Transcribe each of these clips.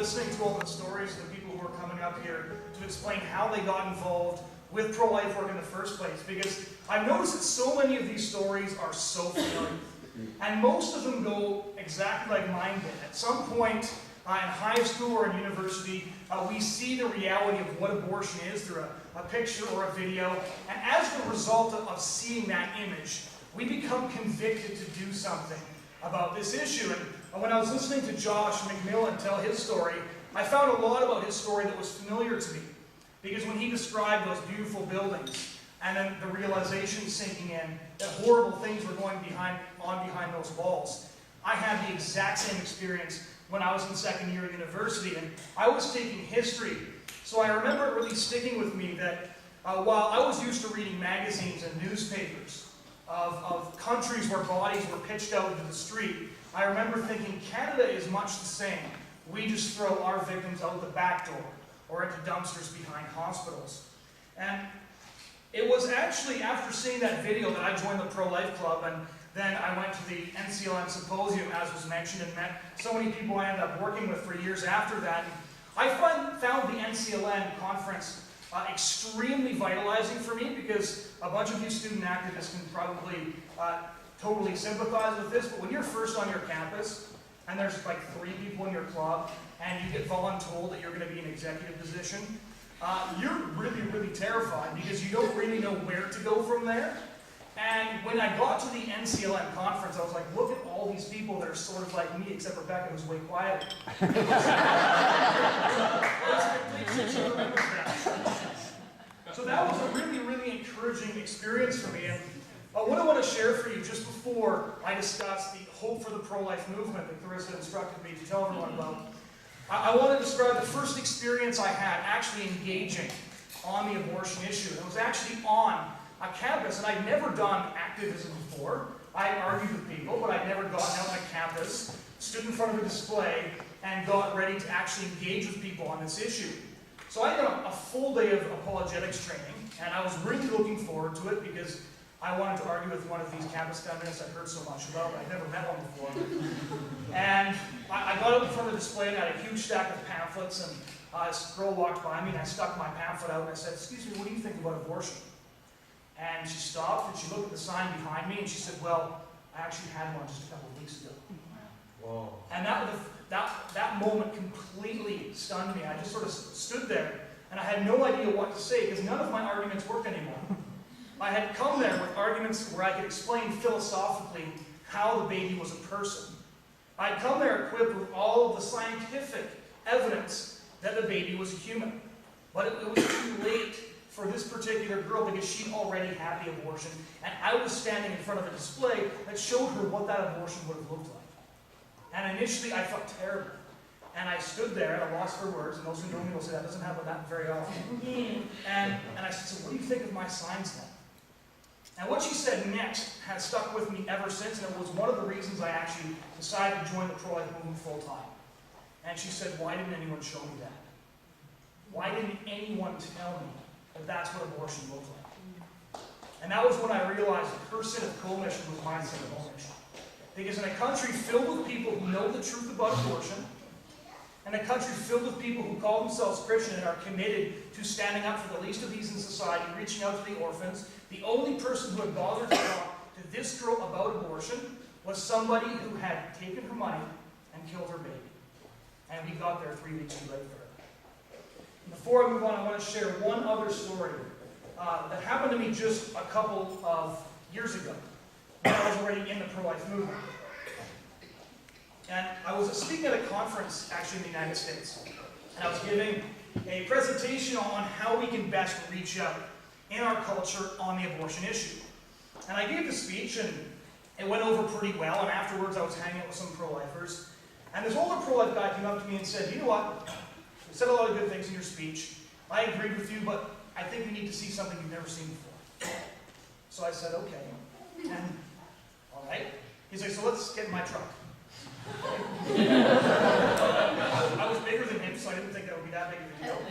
listening to all the stories of the people who are coming up here to explain how they got involved with pro-life work in the first place, because I've noticed that so many of these stories are so familiar. And most of them go exactly like mine did. At some point in high school or in university, we see the reality of what abortion is through a picture or a video. And as the result of seeing that image, we become convicted to do something about this issue. And when I was listening to Josh McMillan tell his story, I found a lot about his story that was familiar to me. Because when he described those beautiful buildings, and then the realization sinking in that horrible things were going on behind those walls, I had the exact same experience when I was in second year of university, and I was taking history. So I remember it really sticking with me that while I was used to reading magazines and newspapers of countries where bodies were pitched out into the street, I remember thinking Canada is much the same. We just throw our victims out the back door or into dumpsters behind hospitals. And it was actually after seeing that video that I joined the Pro-Life Club, and then I went to the NCLM Symposium, as was mentioned, and met so many people I ended up working with for years after that. I found the NCLM conference extremely vitalizing for me, because a bunch of you student activists can probably totally sympathize with this, but when you're first on your campus, and there's like 3 people in your club, and you get voluntold that you're going to be in an executive position, you're really, really terrified because you don't really know where to go from there. And when I got to the NCLM conference, I was like, look at all these people that are sort of like me, except Rebecca, who's way quieter. So that was a really, really encouraging experience for me. And what I want to share for you just before I discuss the Hope for the Pro-Life movement that Clarissa instructed me to tell everyone about, I want to describe the first experience I had actually engaging on the abortion issue. It was actually on a campus, and I'd never done activism before. I had argued with people, but I'd never gotten out on a campus, stood in front of a display, and got ready to actually engage with people on this issue. So I did a full day of apologetics training, and I was really looking forward to it because I wanted to argue with one of these campus feminists I'd heard so much about. I'd never met one before. And I got up in front of the display and I had a huge stack of pamphlets, and this girl walked by me and I stuck my pamphlet out and I said, "Excuse me, what do you think about abortion?" And she stopped and she looked at the sign behind me and she said, "Well, I actually had one just a couple of weeks ago." Whoa. And that moment completely stunned me. I just sort of stood there and I had no idea what to say because none of my arguments worked anymore. I had come there with arguments where I could explain philosophically how the baby was a person. I'd come there equipped with all of the scientific evidence that the baby was a human. But it was too late for this particular girl because she'd already had the abortion, and I was standing in front of a display that showed her what that abortion would have looked like. And initially I felt terrible. And I stood there at a loss for words, and those who know me will say that doesn't happen that very often. And I said, "So what do you think of my signs then?" And what she said next has stuck with me ever since, and it was one of the reasons I actually decided to join the pro-life movement full time. And she said, "Why didn't anyone show me that? Why didn't anyone tell me that that's what abortion looked like?" And that was when I realized that her sin of commission was my sin of omission. Because in a country filled with people who know the truth about abortion, and a country filled with people who call themselves Christian and are committed to standing up for the least of these in society, reaching out to the orphans, the only person who had bothered to talk to this girl about abortion was somebody who had taken her money and killed her baby. And we got there 3 weeks too late for her. Before I move on, I want to share one other story that happened to me just a couple of years ago when I was already in the pro-life movement. And I was speaking at a conference, actually in the United States, and I was giving a presentation on how we can best reach out in our culture on the abortion issue. And I gave the speech, and it went over pretty well, and afterwards I was hanging out with some pro-lifers, and this older pro-life guy came up to me and said, "You know what, you said a lot of good things in your speech, I agreed with you, but I think we need to see something you've never seen before." So I said, "Okay." And, all right. He's like, "So let's get in my truck." I was bigger than him, so I didn't think that would be that big of a deal.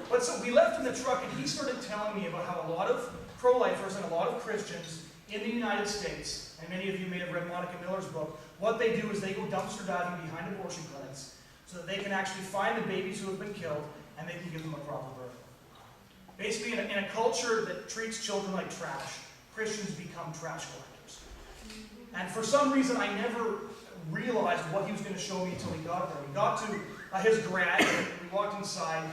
But so we left in the truck, and he started telling me about how a lot of pro-lifers and a lot of Christians in the United States, and many of you may have read Monica Miller's book, what they do is they go dumpster diving behind abortion clinics so that they can actually find the babies who have been killed and they can give them a proper burial. Basically, in a culture that treats children like trash, Christians become trash collectors. And for some reason, I never realized what he was going to show me until he got there. We got to his garage, and we walked inside,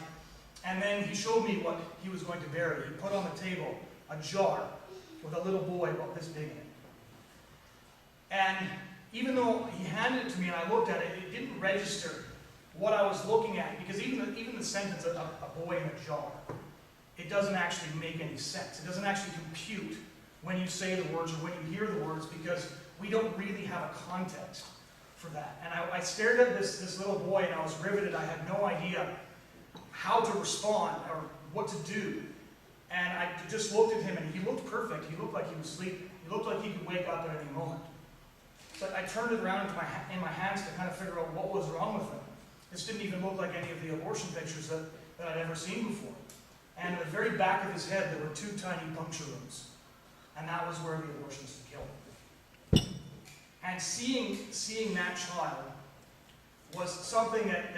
and then he showed me what he was going to bury. He put on the table a jar with a little boy about this big in it. And even though he handed it to me and I looked at it, it didn't register what I was looking at, because even the sentence, a boy in a jar, it doesn't actually make any sense. It doesn't actually compute when you say the words or when you hear the words, because we don't really have a context for that. And I stared at this little boy and I was riveted. I had no idea how to respond or what to do. And I just looked at him and he looked perfect. He looked like he was asleep. He looked like he could wake up at any moment. So I turned it around in my hands to kind of figure out what was wrong with him. This didn't even look like any of the abortion pictures that I'd ever seen before. And at the very back of his head, there were 2 tiny puncture wounds. And that was where the abortionist had killed him. And seeing that child was something that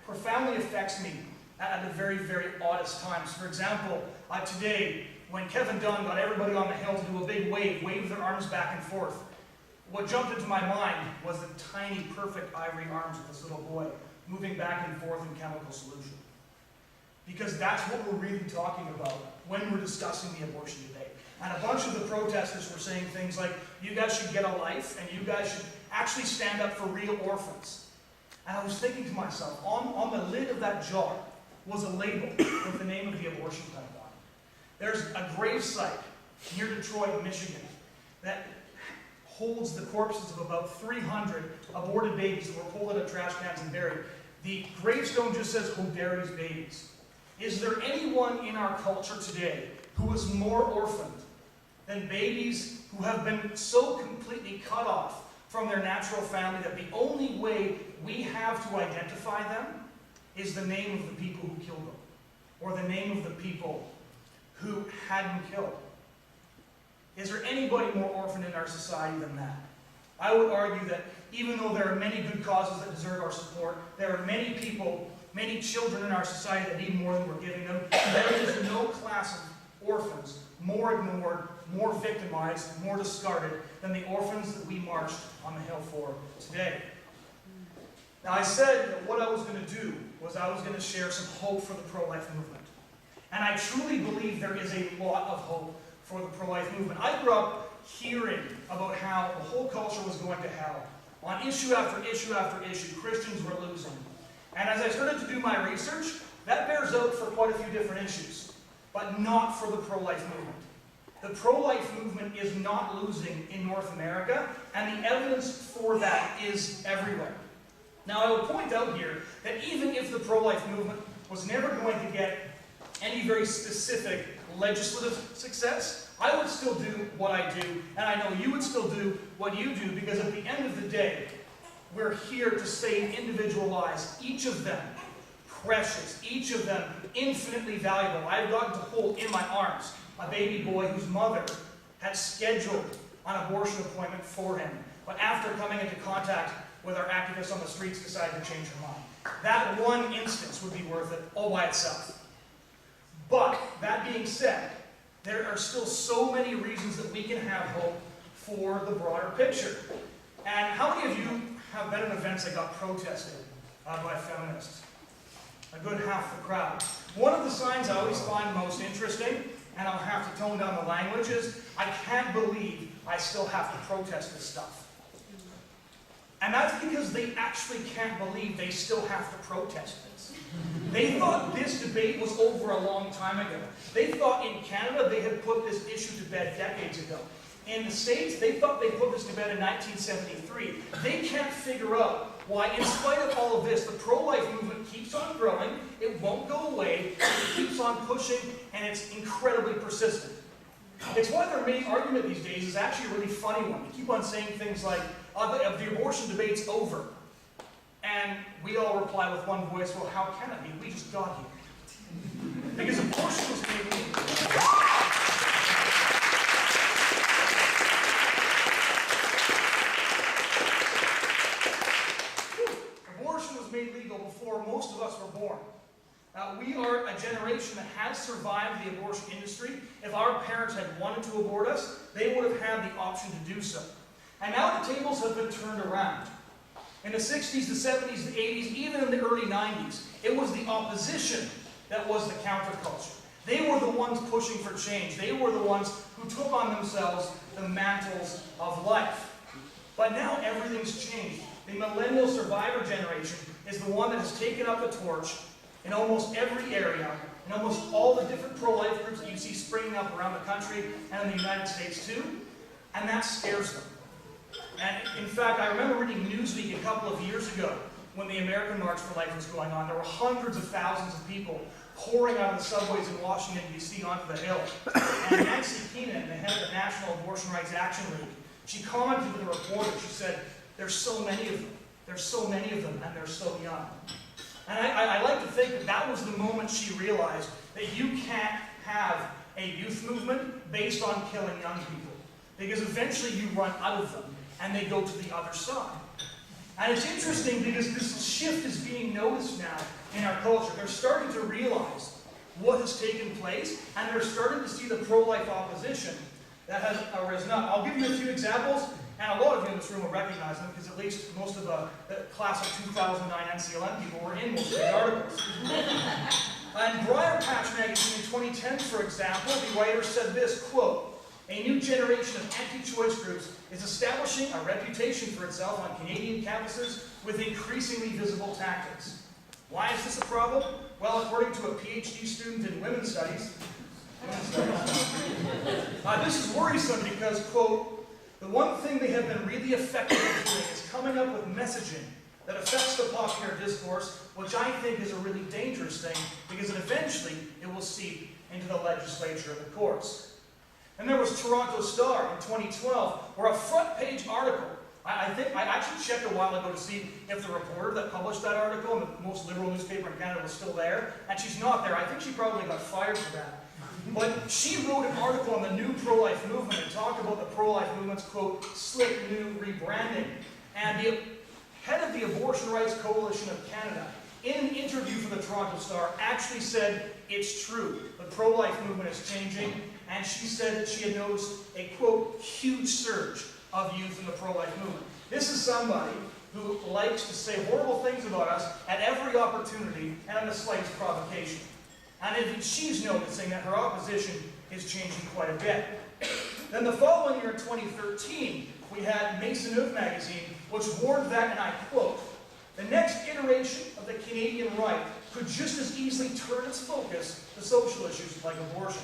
profoundly affects me at the very, very oddest times. For example, today, when Kevin Dunn got everybody on the hill to do a big wave their arms back and forth, what jumped into my mind was the tiny, perfect ivory arms of this little boy moving back and forth in chemical solution. Because that's what we're really talking about when we're discussing the abortion debate. And a bunch of the protesters were saying things like, you guys should get a life, and you guys should actually stand up for real orphans. And I was thinking to myself, on the lid of that jar was a label with the name of the abortion clinic on it. There's a grave site near Detroit, Michigan, that holds the corpses of about 300 aborted babies that were pulled out of trash cans and buried. The gravestone just says, "Who buries babies?" Is there anyone in our culture today who is more orphaned than babies who have been so completely cut off from their natural family that the only way we have to identify them is the name of the people who killed them, or the name of the people who had them killed? Is there anybody more orphaned in our society than that? I would argue that even though there are many good causes that deserve our support, there are many people, many children in our society that need more than we're giving them. There is no class of orphans more ignored, more victimized, more discarded than the orphans that we marched on the Hill for today. Now, I said that what I was going to do was I was going to share some hope for the pro-life movement. And I truly believe there is a lot of hope for the pro-life movement. I grew up hearing about how the whole culture was going to hell. On issue after issue after issue, Christians were losing. And as I started to do my research, that bears out for quite a few different issues, but not for the pro-life movement. The pro-life movement is not losing in North America, and the evidence for that is everywhere. Now, I would point out here that even if the pro-life movement was never going to get any very specific legislative success, I would still do what I do, and I know you would still do what you do, because at the end of the day, we're here to save individual lives, each of them precious, each of them infinitely valuable. I've gotten to hold in my arms a baby boy whose mother had scheduled an abortion appointment for him, but after coming into contact with our activists on the streets, decided to change her mind. That one instance would be worth it all by itself. But, that being said, there are still so many reasons that we can have hope for the broader picture. And how many of you have been at events that got protested by feminists? A good half the crowd. One of the signs I always find most interesting, and I'll have to tone down the language, is, I can't believe I still have to protest this stuff. And that's because they actually can't believe they still have to protest this. They thought this debate was over a long time ago. They thought in Canada they had put this issue to bed decades ago. In the States, they thought they put this to bed in 1973. They can't figure out why, in spite of all of this, the pro-life movement keeps on growing, it won't go away, it keeps on pushing, and it's incredibly persistent. It's why their main argument these days is actually a really funny one. They keep on saying things like, the abortion debate's over. And we all reply with one voice, well, how can it be? We just got here. Because abortion was made legal. Abortion was made legal reform. We are a generation that has survived the abortion industry. If our parents had wanted to abort us, they would have had the option to do so. And now the tables have been turned around. In the 60s, the 70s, the 80s, even in the early 90s, it was the opposition that was the counterculture. They were the ones pushing for change. They were the ones who took on themselves the mantles of life. But now everything's changed. The millennial survivor generation is the one that has taken up the torch in almost every area, in almost all the different pro-life groups that you see springing up around the country and in the United States too, and that scares them. And in fact, I remember reading Newsweek a couple of years ago when the American March for Life was going on. There were hundreds of thousands of people pouring out of the subways in Washington, D.C. onto the Hill. And Nancy Keenan, the head of the National Abortion Rights Action League, she commented to the reporter, she said, "There's so many of them. There's so many of them, and they're so young." And I like to think that that was the moment she realized that you can't have a youth movement based on killing young people. Because eventually you run out of them, and they go to the other side. And it's interesting because this shift is being noticed now in our culture. They're starting to realize what has taken place, and they're starting to see the pro-life opposition that has arisen up. I'll give you a few examples, and a lot of you in this room will recognize them, because at least most of the class of 2009 NCLM people were in most of the articles. In Briar Patch magazine in 2010, for example, the writer said this, quote, "A new generation of anti-choice groups is establishing a reputation for itself on Canadian campuses with increasingly visible tactics." Why is this a problem? Well, according to a PhD student in women's studies, this is worrisome because, quote, "The one thing they have been really effective at doing is coming up with messaging that affects the popular discourse, which I think is a really dangerous thing because eventually it will seep into the legislature of the courts." And there was Toronto Star in 2012, where a front-page article, I actually checked a while ago to see if the reporter that published that article, and the most liberal newspaper in Canada, was still there, and she's not there. I think she probably got fired for that. But she wrote an article on the new pro-life movement and talked about the pro-life movement's, quote, "slick new rebranding." And the head of the Abortion Rights Coalition of Canada, in an interview for the Toronto Star, actually said it's true. The pro-life movement is changing. And she said that she had noticed a, quote, "huge surge of youth in the pro-life movement." This is somebody who likes to say horrible things about us at every opportunity and on the slightest provocation. And she's noticing that her opposition is changing quite a bit. Then the following year, in 2013, we had Maisonneuve magazine, which warned that, and I quote, "The next iteration of the Canadian right could just as easily turn its focus to social issues like abortion.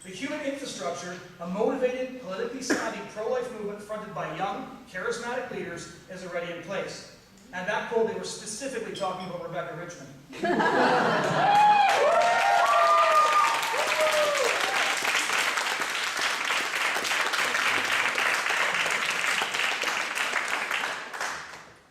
The human infrastructure, a motivated, politically savvy pro-life movement fronted by young, charismatic leaders, is already in place." And that quote, they were specifically talking about Rebecca Richmond.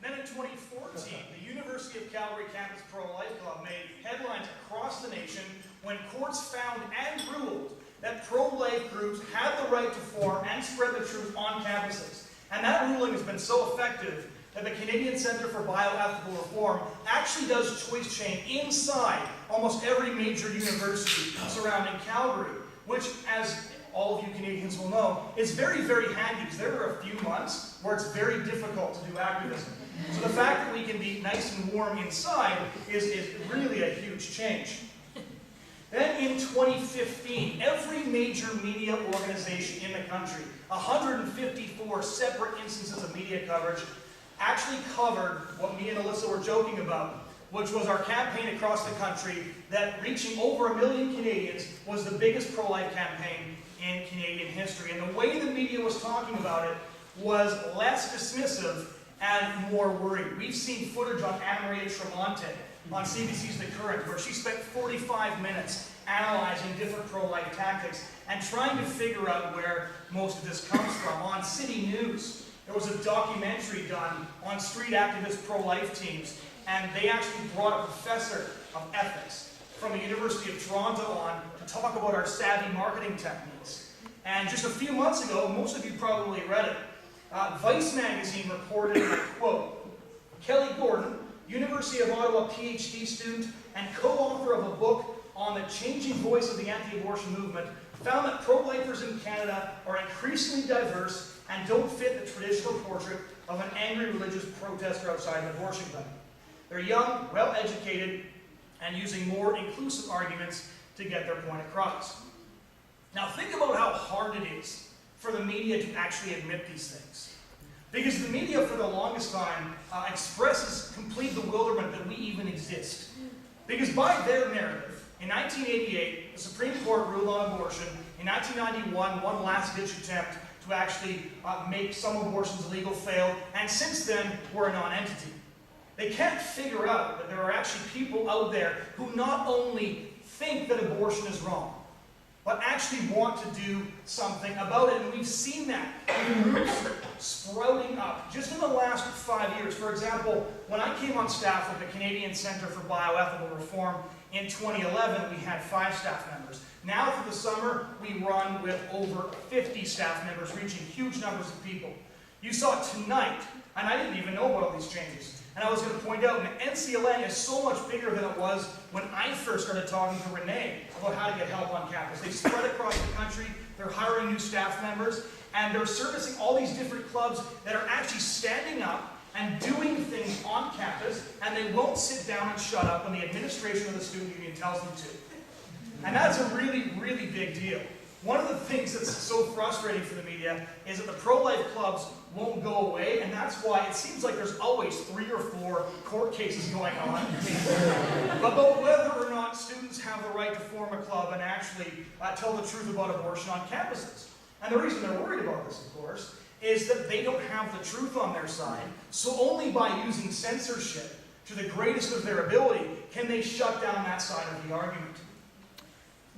Then in 2014, the University of Calgary Campus Pro-Life Club made headlines across the nation when courts found and ruled that pro-life groups had the right to form and spread the truth on campuses. And that ruling has been so effective that the Canadian Centre for Bioethical Reform actually does choice chain inside almost every major university surrounding Calgary, which, as all of you Canadians will know, is very, very handy because there are a few months where it's very difficult to do activism. So the fact that we can be nice and warm inside is really a huge change. Then in 2015, every major media organization in the country, 154 separate instances of media coverage, actually covered what me and Alyssa were joking about, which was our campaign across the country that, reaching over 1 million Canadians, was the biggest pro-life campaign in Canadian history. And the way the media was talking about it was less dismissive and more worried. We've seen footage on Anna Maria Tremonte on CBC's The Current, where she spent 45 minutes analyzing different pro-life tactics and trying to figure out where most of this comes from. On City News, there was a documentary done on street activist pro-life teams, and they actually brought a professor of ethics from the University of Toronto on to talk about our savvy marketing techniques. And just a few months ago, most of you probably read it, Vice magazine reported, and I quote, "Kelly Gordon, University of Ottawa PhD student, and co-author of a book on the changing voice of the anti-abortion movement, found that pro-lifers in Canada are increasingly diverse and don't fit the traditional portrait of an angry religious protester outside an abortion clinic. They're young, well-educated, and using more inclusive arguments to get their point across. Now think about how hard it is for the media to actually admit these things. Because the media for the longest time expresses complete bewilderment that we even exist. Because by their narrative, in 1988, the Supreme Court ruled on abortion. In 1991, one last-ditch attempt to actually make some abortions illegal failed, and since then, we're a non-entity. They can't figure out that there are actually people out there who not only think that abortion is wrong, but actually want to do something about it. And we've seen that in groups sprouting up just in the last 5 years. For example, when I came on staff with the Canadian Centre for Bioethical Reform in 2011, we had 5 staff members. Now for the summer, we run with over 50 staff members, reaching huge numbers of people. You saw it tonight, and I didn't even know about all these changes. And I was going to point out, NCLN is so much bigger than it was when I first started talking to Renee about how to get help on campus. They've spread across the country, they're hiring new staff members, and they're servicing all these different clubs that are actually standing up and doing things on campus, and they won't sit down and shut up when the administration of the student union tells them to. And that's a really, really big deal. One of the things that's so frustrating for the media is that the pro-life clubs won't go away, and that's why it seems like there's always 3 or 4 court cases going on about whether or not students have the right to form a club and actually tell the truth about abortion on campuses. And the reason they're worried about this, of course, is that they don't have the truth on their side, so only by using censorship to the greatest of their ability can they shut down that side of the argument.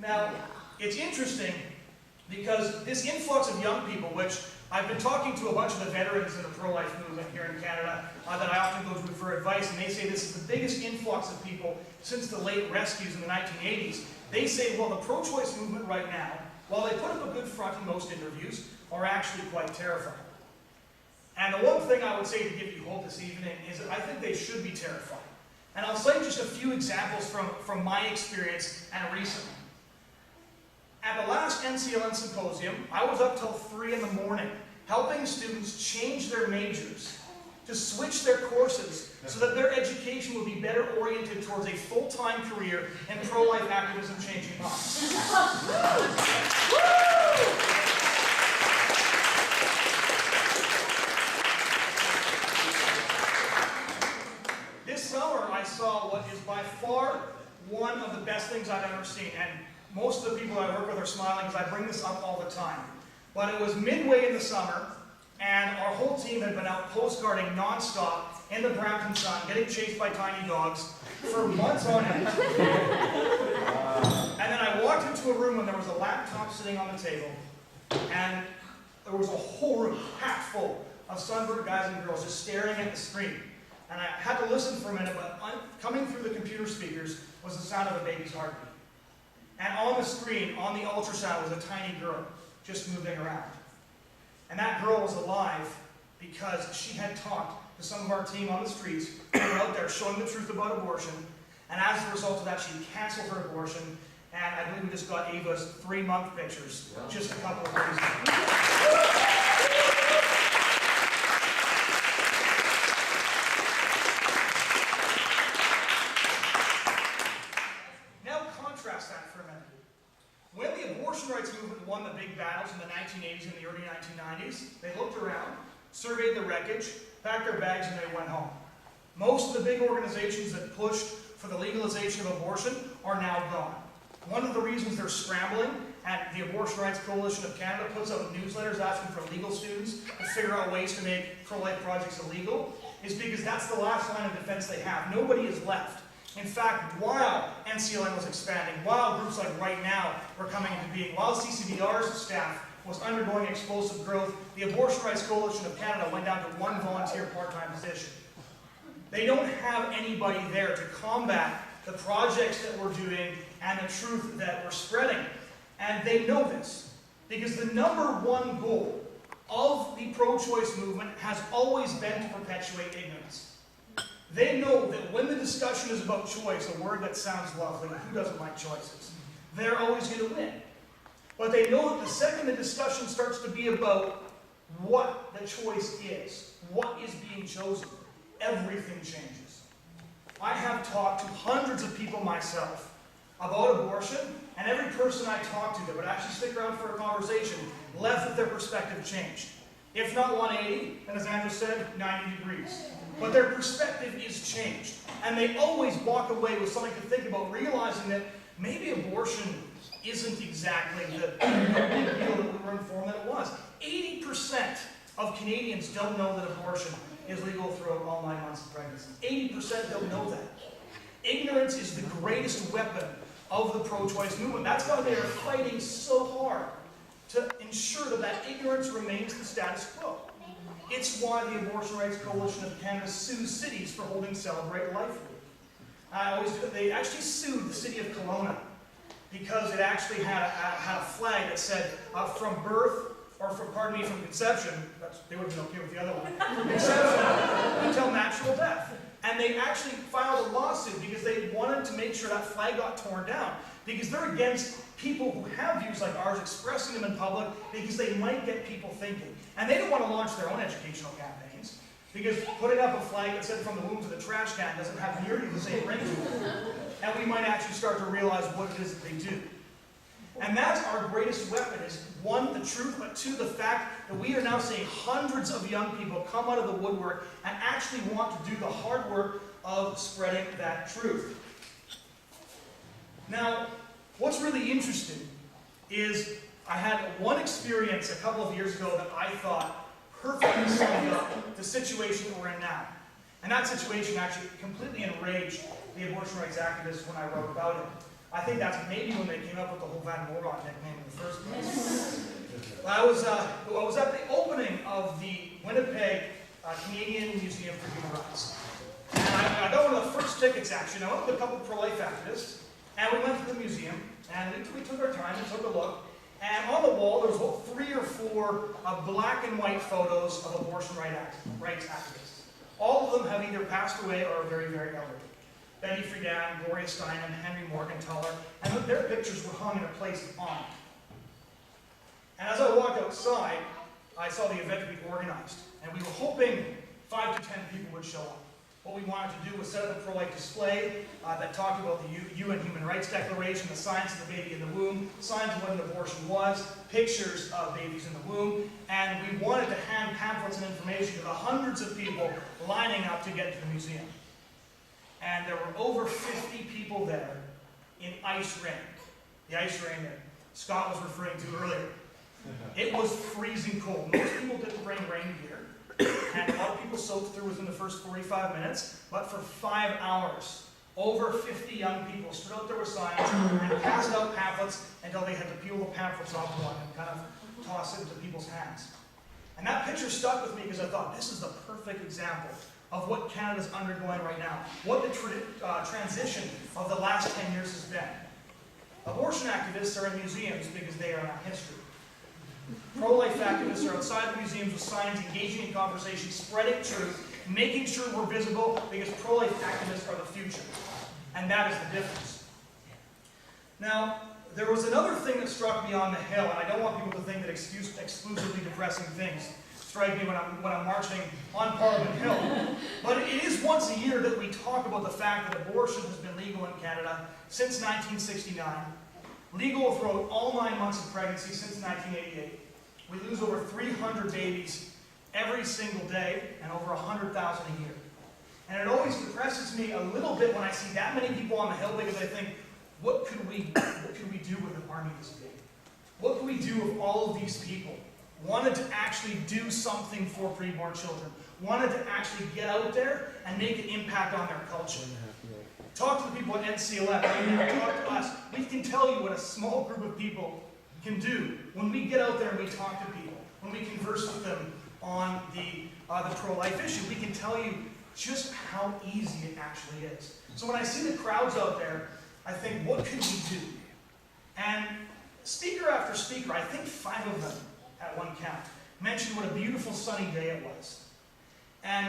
Now, it's interesting because this influx of young people, which I've been talking to a bunch of the veterans in the pro-life movement here in Canada that I often go to for advice, and they say this is the biggest influx of people since the late rescues in the 1980s. They say, well, the pro-choice movement right now, while they put up a good front in most interviews, are actually quite terrifying. And the one thing I would say to give you hope this evening is that I think they should be terrifying. And I'll cite just a few examples from my experience and recently. At the last NCLN symposium, I was up till 3 in the morning helping students change their majors to switch their courses so that their education would be better oriented towards a full-time career in pro-life activism changing lives. This summer, I saw what is by far one of the best things I've ever seen. And most of the people I work with are smiling because I bring this up all the time. But it was midway in the summer, and our whole team had been out postcarding nonstop in the Brampton sun, getting chased by tiny dogs for months on end. And then I walked into a room and there was a laptop sitting on the table, and there was a whole room packed full of sunburned guys and girls just staring at the screen. And I had to listen for a minute, but coming through the computer speakers was the sound of a baby's heartbeat. And on the screen, on the ultrasound, was a tiny girl just moving around. And that girl was alive because she had talked to some of our team on the streets who were out there showing the truth about abortion. And as a result of that, she canceled her abortion. And I believe we just got Ava's 3-month pictures just a couple of days ago. When the abortion rights movement won the big battles in the 1980s and the early 1990s, they looked around, surveyed the wreckage, packed their bags, and they went home. Most of the big organizations that pushed for the legalization of abortion are now gone. One of the reasons they're scrambling, and the Abortion Rights Coalition of Canada puts out newsletters asking for legal students to figure out ways to make pro-life projects illegal, is because that's the last line of defense they have. Nobody is left. In fact, while NCLN was expanding, while groups like Right Now were coming into being, while CCBR's staff was undergoing explosive growth, the Abortion Rights Coalition of Canada went down to 1 volunteer part-time position. They don't have anybody there to combat the projects that we're doing and the truth that we're spreading. And they know this, because the #1 goal of the pro-choice movement has always been to perpetuate ignorance. They know that when the discussion is about choice, a word that sounds lovely, who doesn't like choices? They're always going to win. But they know that the second the discussion starts to be about what the choice is, what is being chosen, everything changes. I have talked to hundreds of people myself about abortion, and every person I talked to that would actually stick around for a conversation left with their perspective changed. If not 180, and as Andrew said, 90 degrees. But their perspective is changed. And they always walk away with something to think about, realizing that maybe abortion isn't exactly the big deal that we were informed that it was. 80% of Canadians don't know that abortion is legal throughout all 9 months of pregnancy. 80% don't know that. Ignorance is the greatest weapon of the pro-choice movement. That's why they are fighting so hard to ensure that that ignorance remains the status quo. It's why the Abortion Rights Coalition of Canada sues cities for holding Celebrate Life Week. They actually sued the city of Kelowna because it actually had a flag that said from birth, or from conception, they would have been okay with the other one, from conception until natural death. And they actually filed a lawsuit because they wanted to make sure that flag got torn down. Because they're against people who have views like ours expressing them in public because they might get people thinking. And they don't want to launch their own educational campaigns because putting up a flag that said from the womb to the trash can doesn't have nearly the same ring to it. And we might actually start to realize what it is that they do. And that's our greatest weapon, is one, the truth, but two, the fact that we are now seeing hundreds of young people come out of the woodwork and actually want to do the hard work of spreading that truth. Now, what's really interesting is I had one experience a couple of years ago that I thought perfectly summed up the situation that we're in now. And that situation actually completely enraged the abortion rights activists when I wrote about it. I think that's maybe when they came up with the whole Van Maren nickname in the first place. I was at the opening of the Winnipeg Canadian Museum for Human Rights. And I got one of the first tickets, actually. I went with a couple of pro-life activists, and we went to the museum, and we took our time and took a look. And on the wall, there was about 3 or 4 black and white photos of abortion rights activists. All of them have either passed away or are very, very elderly. Betty Friedan, Gloria Steinem, Henry Morgentaler, and their pictures were hung in a place of honor. And as I walked outside, I saw the event being organized, and we were hoping 5 to 10 people would show up. What we wanted to do was set up a pro-life display that talked about the UN Human Rights Declaration, the science of the baby in the womb, signs of what an abortion was, pictures of babies in the womb, and we wanted to hand pamphlets and information to the hundreds of people lining up to get to the museum. And there were over 50 people there in ice rain. The ice rain that Scott was referring to earlier. It was freezing cold. Most people didn't bring rain gear, and a lot of people soaked through within the first 45 minutes, but for 5 hours, over 50 young people stood out there with signs and passed out pamphlets until they had to peel the pamphlets off one and kind of toss it into people's hands. And that picture stuck with me because I thought, this is the perfect example of what Canada's undergoing right now, what the transition of the last 10 years has been. Abortion activists are in museums because they are in history. Pro-life activists are outside the museums with signs, engaging in conversation, spreading truth, making sure we're visible, because pro-life activists are the future. And that is the difference. Now, there was another thing that struck me on the Hill, and I don't want people to think that exclusively depressing things strike me when I'm marching on Parliament Hill. But it is once a year that we talk about the fact that abortion has been legal in Canada since 1969, legal throughout all 9 months of pregnancy since 1988. We lose over 300 babies every single day and over 100,000 a year. And it always depresses me a little bit when I see that many people on the Hill, because I think, what could we do with an army this big? What could we do if all of these people wanted to actually do something for preborn children, wanted to actually get out there and make an impact on their culture? Talk to the people at NCLF right now, talk to us. We can tell you what a small group of people can do when we get out there and we talk to people, when we converse with them on the pro-life issue. We can tell you just how easy it actually is. So when I see the crowds out there, I think, what could we do? And speaker after speaker, I think 5 of them at one count, mentioned what a beautiful sunny day it was. And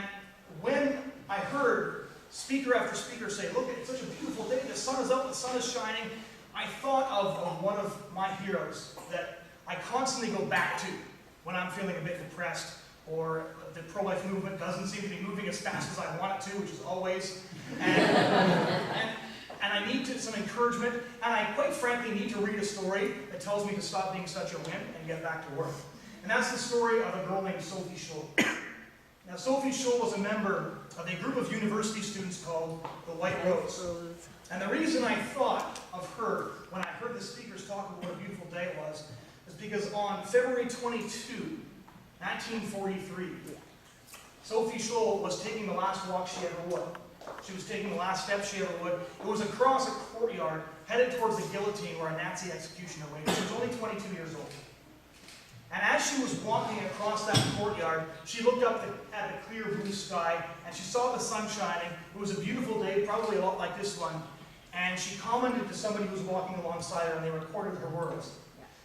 when I heard speaker after speaker say, look, it's such a beautiful day, the sun is out, the sun is shining, I thought of one of my heroes that I constantly go back to when I'm feeling a bit depressed, or the pro-life movement doesn't seem to be moving as fast as I want it to, which is always. And I need some encouragement, and I quite frankly need to read a story that tells me to stop being such a wimp and get back to work. And that's the story of a girl named Sophie Scholl. Now, Sophie Scholl was a member of a group of university students called the White Rose. And the reason I thought of her when I heard the speakers talk about what a beautiful day it was is because on February 22, 1943, Sophie Scholl was taking the last walk she ever would. She was taking the last step she ever would. It was across a courtyard, headed towards the guillotine where a Nazi executioner waited. She was only 22 years old. And as she was walking across that courtyard, she looked up at the clear blue sky, and she saw the sun shining. It was a beautiful day, probably a lot like this one. And she commented to somebody who was walking alongside her, and they recorded her words.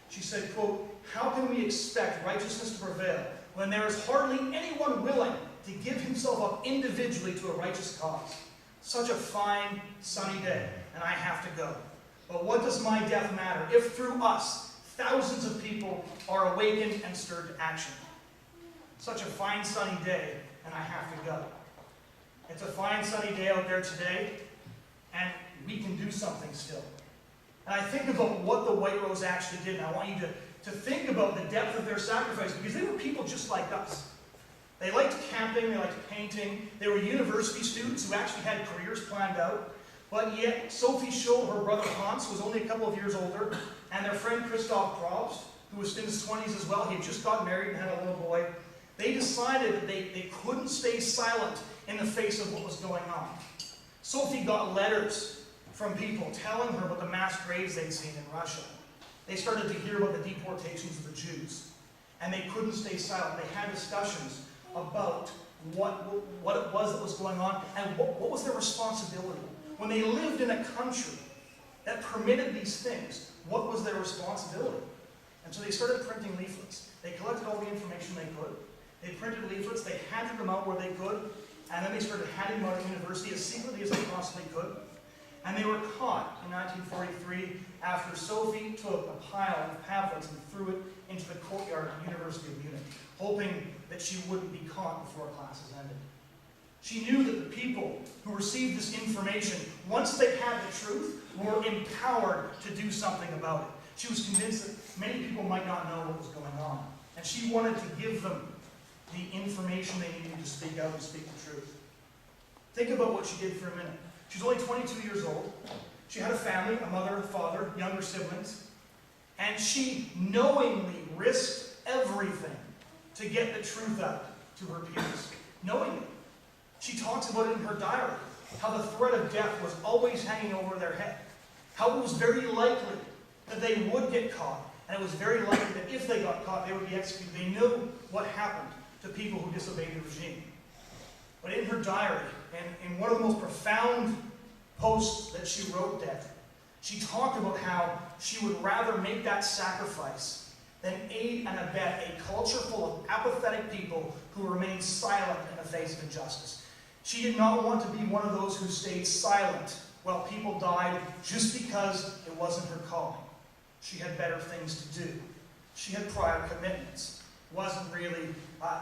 She said, quote, "How can we expect righteousness to prevail when there is hardly anyone willing to give himself up individually to a righteous cause? Such a fine, sunny day, and I have to go. But what does my death matter if through us thousands of people are awakened and stirred to action? Such a fine, sunny day, and I have to go." It's a fine, sunny day out there today, and we can do something still. And I think about what the White Rose actually did, and I want you to think about the depth of their sacrifice, because they were people just like us. They liked camping, they liked painting, they were university students who actually had careers planned out, but yet Sophie Scholl, her brother Hans, was only a couple of years older, and their friend Christoph Probst, who was in his 20s as well, he had just got married and had a little boy, they decided that they couldn't stay silent in the face of what was going on. Sophie got letters from people telling her about the mass graves they'd seen in Russia. They started to hear about the deportations of the Jews, and they couldn't stay silent. They had discussions about what it was that was going on, and what was their responsibility. When they lived in a country that permitted these things, what was their responsibility? And so they started printing leaflets. They collected all the information they could. They printed leaflets, they handed them out where they could, and then they started handing them out at university as secretly as they possibly could. And they were caught in 1943 after Sophie took a pile of pamphlets and threw it into the courtyard of the University of Munich, hoping that she wouldn't be caught before classes ended. She knew that the people who received this information, once they had the truth, were empowered to do something about it. She was convinced that many people might not know what was going on, and she wanted to give them the information they needed to speak out and speak the truth. Think about what she did for a minute. She was only 22 years old. She had a family, a mother, a father, younger siblings, and she knowingly risked everything to get the truth out to her peers. Knowingly. She talks about it in her diary, how the threat of death was always hanging over their head, how it was very likely that they would get caught, and it was very likely that if they got caught, they would be executed. They knew what happened to people who disobeyed the regime. But in her diary, and in one of the most profound posts that she wrote there, she talked about how she would rather make that sacrifice than aid and abet a culture full of apathetic people who remain silent in the face of injustice. She did not want to be one of those who stayed silent while people died just because it wasn't her calling. She had better things to do. She had prior commitments. Wasn't really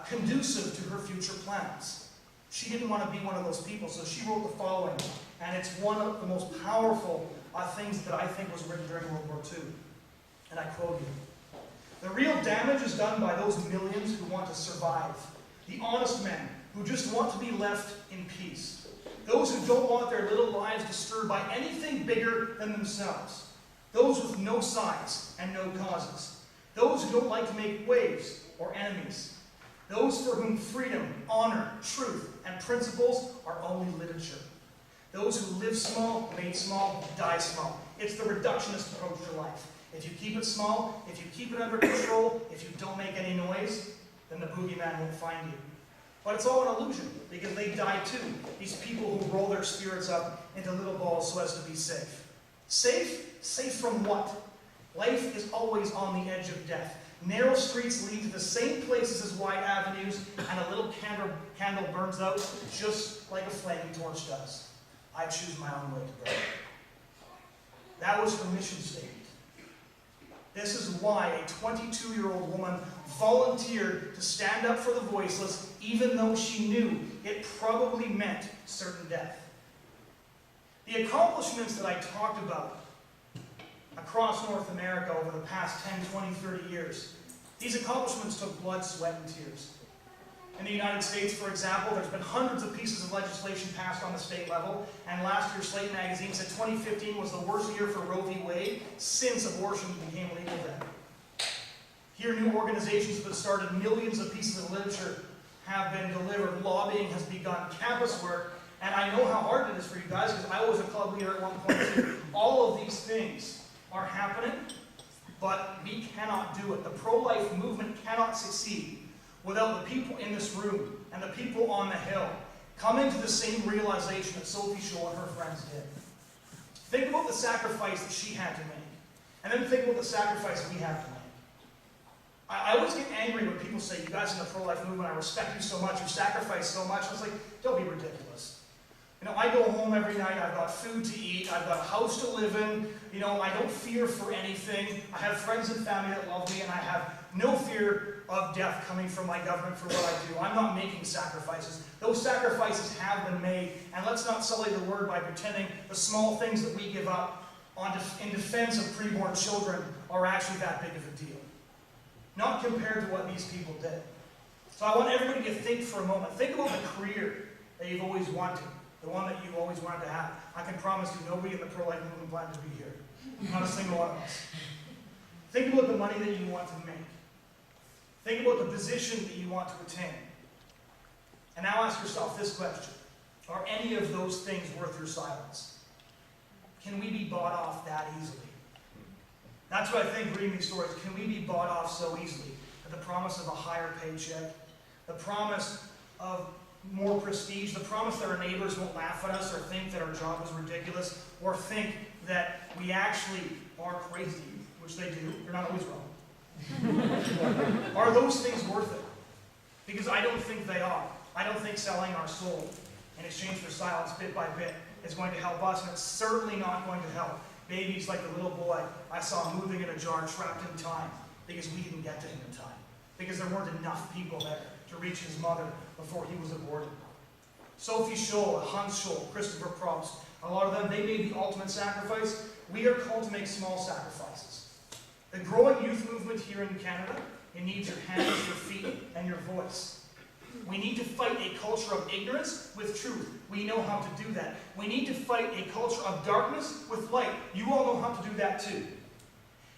conducive to her future plans. She didn't want to be one of those people, so she wrote the following, and it's one of the most powerful things that I think was written during World War II. And I quote you. "The real damage is done by those millions who want to survive, the honest men who just want to be left in peace, those who don't want their little lives disturbed by anything bigger than themselves, those with no sides and no causes, those who don't like to make waves or enemies, those for whom freedom, honor, truth, and principles are only literature. Those who live small, made small, die small." It's the reductionist approach to life. If you keep it small, if you keep it under control, if you don't make any noise, then the boogeyman won't find you. But it's all an illusion, because they die too. These people who roll their spirits up into little balls so as to be safe. Safe? Safe from what? Life is always on the edge of death. Narrow streets lead to the same places as wide avenues, and a little candle burns out just like a flaming torch does. I choose my own way to go. That was her mission statement. This is why a 22-year-old woman volunteered to stand up for the voiceless, even though she knew it probably meant certain death. The accomplishments that I talked about across North America over the past 10, 20, 30 years, these accomplishments took blood, sweat, and tears. In the United States, for example, there's been hundreds of pieces of legislation passed on the state level, and last year Slate magazine said 2015 was the worst year for Roe v. Wade since abortion became legal then. Here, new organizations have been started, millions of pieces of literature have been delivered, lobbying has begun, campus work, and I know how hard it is for you guys because I was a club leader at one point too. All of these things are happening, but we cannot do it. The pro-life movement cannot succeed without the people in this room and the people on the Hill coming to the same realization that Sophie Scholl and her friends did. Think about the sacrifice that she had to make, and then think about the sacrifice we have to make. I always get angry when people say, you guys in the pro-life movement, I respect you so much, you sacrifice so much. I was like, don't be ridiculous. You know, I go home every night, I've got food to eat, I've got a house to live in, you know, I don't fear for anything. I have friends and family that love me, and I have no fear of death coming from my government for what I do. I'm not making sacrifices. Those sacrifices have been made, and let's not sully the word by pretending the small things that we give up in defense of preborn children are actually that big of a deal. Not compared to what these people did. So I want everybody to think for a moment. Think about the career that you've always wanted. The one that you've always wanted to have. I can promise you nobody in the pro-life movement plans to be here. Not a single one of us. Think about the money that you want to make. Think about the position that you want to attain. And now ask yourself this question. Are any of those things worth your silence? Can we be bought off that easily? That's what I think reading these stories. Can we be bought off so easily? The promise of a higher paycheck, the promise of more prestige, the promise that our neighbors won't laugh at us or think that our job is ridiculous or think that we actually are crazy, which they do. You're not always wrong. Are those things worth it? Because I don't think they are. I don't think selling our soul in exchange for silence bit by bit is going to help us, and it's certainly not going to help babies like the little boy I saw moving in a jar trapped in time because we didn't get to him in time. Because there weren't enough people there to reach his mother before he was aborted. Sophie Scholl, Hans Scholl, Christopher Probst, a lot of them, they made the ultimate sacrifice. We are called to make small sacrifices. The growing youth movement here in Canada, it needs your hands, your feet, and your voice. We need to fight a culture of ignorance with truth. We know how to do that. We need to fight a culture of darkness with light. You all know how to do that too.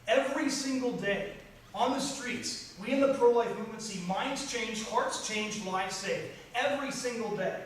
Every single day, on the streets, we in the pro-life movement see minds change, hearts change, lives saved. Every single day.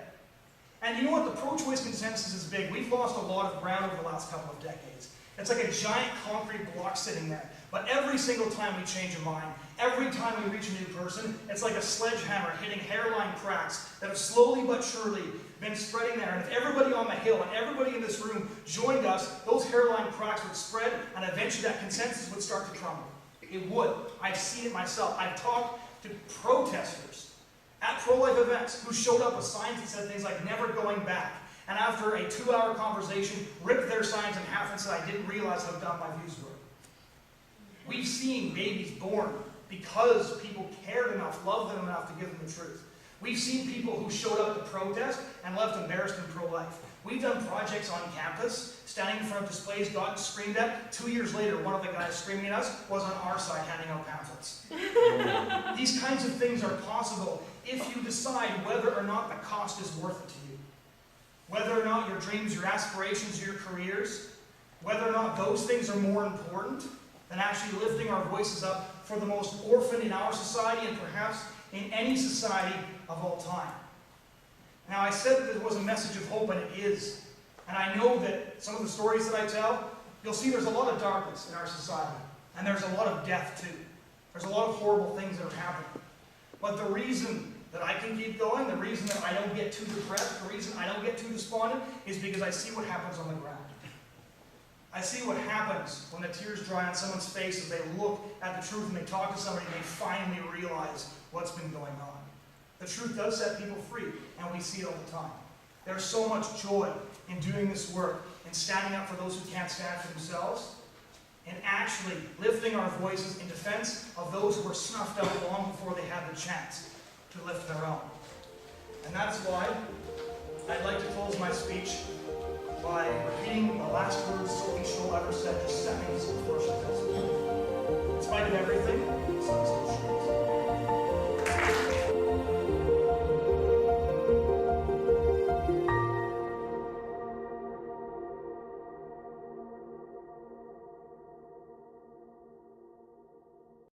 And you know what? The pro-choice consensus is big. We've lost a lot of ground over the last couple of decades. It's like a giant concrete block sitting there. But every single time we change a mind, every time we reach a new person, it's like a sledgehammer hitting hairline cracks that have slowly but surely been spreading there. And if everybody on the Hill and everybody in this room joined us, those hairline cracks would spread, and eventually that consensus would start to crumble. It would. I've seen it myself. I've talked to protesters at pro-life events who showed up with signs that said things like never going back. And after a 2-hour conversation, ripped their signs in half and said, I didn't realize how dumb my views were. We've seen babies born because people cared enough, loved them enough to give them the truth. We've seen people who showed up to protest and left embarrassed in pro-life. We've done projects on campus, standing in front of displays, gotten screamed at. 2 years later, one of the guys screaming at us was on our side handing out pamphlets. These kinds of things are possible if you decide whether or not the cost is worth it to you. Whether or not your dreams, your aspirations, your careers, whether or not those things are more important than actually lifting our voices up for the most orphaned in our society and perhaps in any society of all time. Now, I said that there was a message of hope, and it is. And I know that some of the stories that I tell, you'll see there's a lot of darkness in our society. And there's a lot of death, too. There's a lot of horrible things that are happening. But the reason that I can keep going, the reason that I don't get too depressed, the reason I don't get too despondent, is because I see what happens on the ground. I see what happens when the tears dry on someone's face as they look at the truth and they talk to somebody and they finally realize what's been going on. The truth does set people free, and we see it all the time. There's so much joy in doing this work, in standing up for those who can't stand for themselves, and actually lifting our voices in defense of those who were snuffed out long before they had the chance to lift their own. And that's why I'd like to close my speech by repeating the last words Sophie Scholl ever said just seconds before she passed away. In spite of everything, the sun still shines.